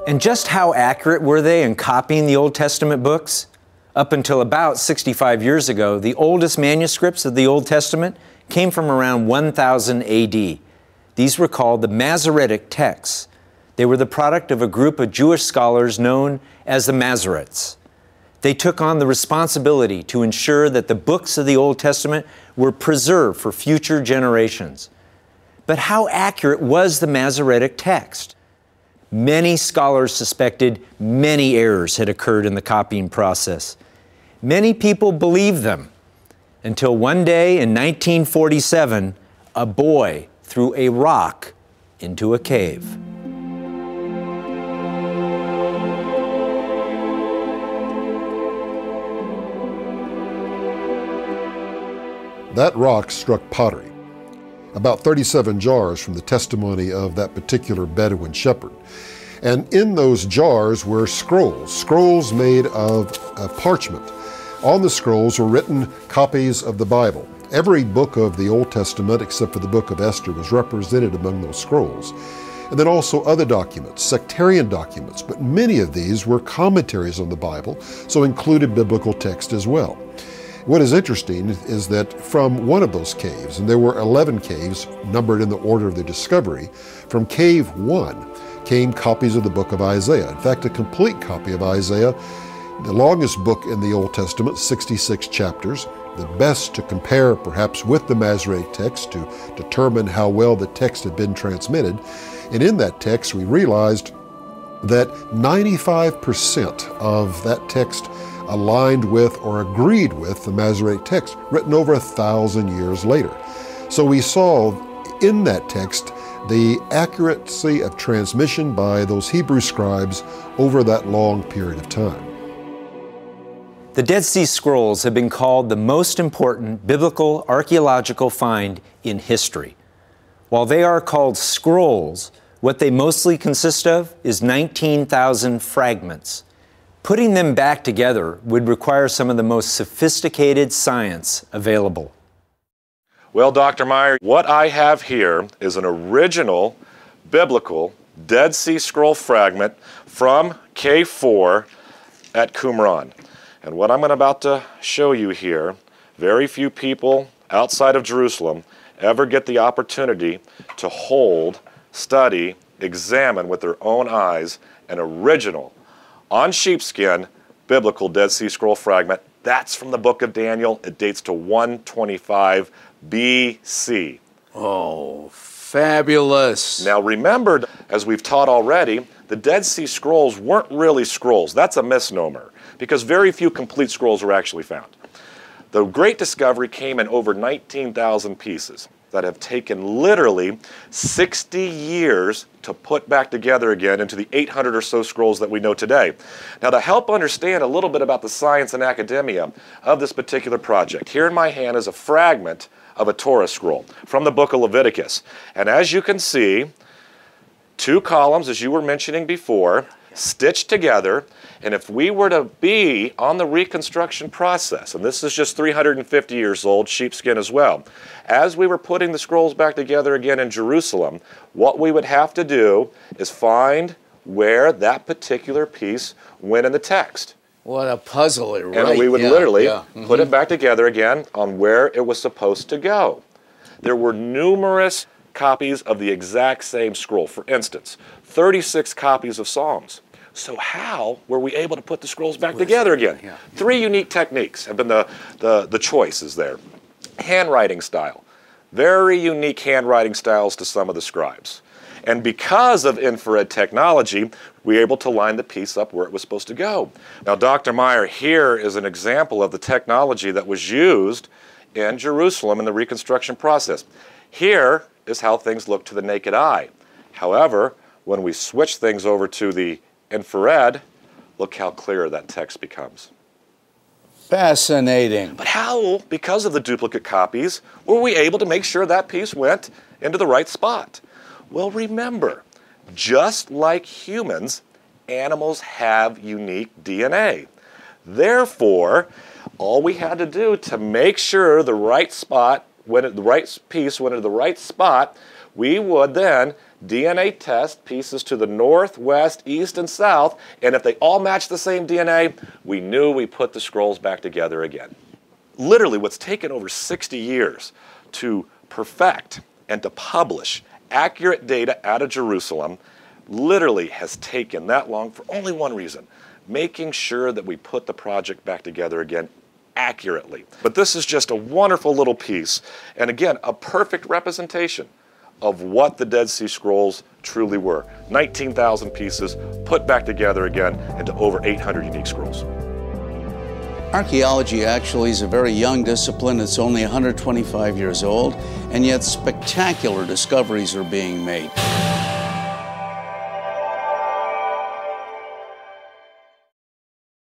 And just how accurate were they in copying the Old Testament books? Up until about 65 years ago, the oldest manuscripts of the Old Testament came from around 1000 AD. These were called the Masoretic texts. They were the product of a group of Jewish scholars known as the Masoretes. They took on the responsibility to ensure that the books of the Old Testament were preserved for future generations. But how accurate was the Masoretic text? Many scholars suspected many errors had occurred in the copying process. Many people believed them until one day in 1947, a boy threw a rock into a cave. That rock struck pottery, about 37 jars from the testimony of that particular Bedouin shepherd. And in those jars were scrolls made of parchment. On the scrolls were written copies of the Bible. Every book of the Old Testament, except for the book of Esther, was represented among those scrolls. And then also other documents, sectarian documents, but many of these were commentaries on the Bible, so included biblical text as well. What is interesting is that from one of those caves, and there were 11 caves numbered in the order of their discovery, from cave 1 came copies of the book of Isaiah. In fact, a complete copy of Isaiah, the longest book in the Old Testament, 66 chapters, the best to compare perhaps with the Masoretic text to determine how well the text had been transmitted. And in that text, we realized that 95% of that text aligned with or agreed with the Masoretic text, written over 1,000 years later. So we saw in that text the accuracy of transmission by those Hebrew scribes over that long period of time. The Dead Sea Scrolls have been called the most important biblical archaeological find in history. While they are called scrolls, what they mostly consist of is 19,000 fragments. Putting them back together would require some of the most sophisticated science available. Well, Dr. Maier, what I have here is an original biblical Dead Sea Scroll fragment from Cave 4 at Qumran. And what I'm about to show you here, very few people outside of Jerusalem ever get the opportunity to hold, study, examine with their own eyes an original, on sheepskin, biblical Dead Sea Scroll fragment. That's from the book of Daniel. It dates to 125 BC. Oh, fabulous. Now remember, as we've taught already, the Dead Sea Scrolls weren't really scrolls. That's a misnomer, because very few complete scrolls were actually found. The great discovery came in over 19,000 pieces that have taken literally 60 years to put back together again into the 800 or so scrolls that we know today. Now, to help understand a little bit about the science and academia of this particular project, here in my hand is a fragment of a Torah scroll from the book of Leviticus. And as you can see, two columns, as you were mentioning before, stitched together. And if we were to be on the reconstruction process, and this is just 350 years old, sheepskin as well, as we were putting the scrolls back together again in Jerusalem, what we would have to do is find where that particular piece went in the text. What a puzzle, right? And we would literally put it back together again on where it was supposed to go. There were numerous copies of the exact same scroll. For instance, 36 copies of Psalms. So how were we able to put the scrolls back together again? Yeah. Three unique techniques have been the choices there. Handwriting style. Very unique handwriting styles to some of the scribes. And because of infrared technology, we were able to line the piece up where it was supposed to go. Now, Dr. Maier, here is an example of the technology that was used in Jerusalem in the reconstruction process. Here is how things look to the naked eye. However, when we switch things over to the infrared, look how clear that text becomes. Fascinating. But how, because of the duplicate copies, were we able to make sure that piece went into the right spot? Well, remember, just like humans, animals have unique DNA. Therefore, all we had to do to make sure the right spot, the right piece went into the right spot, We would then DNA test pieces to the north, west, east, and south, and if they all matched the same DNA, we knew we put the scrolls back together again. Literally, what's taken over 60 years to perfect and to publish accurate data out of Jerusalem literally has taken that long for only one reason: making sure that we put the project back together again accurately. But this is just a wonderful little piece, and again, a perfect representation of what the Dead Sea Scrolls truly were. 19,000 pieces put back together again into over 800 unique scrolls. Archaeology actually is a very young discipline. It's only 125 years old, and yet spectacular discoveries are being made.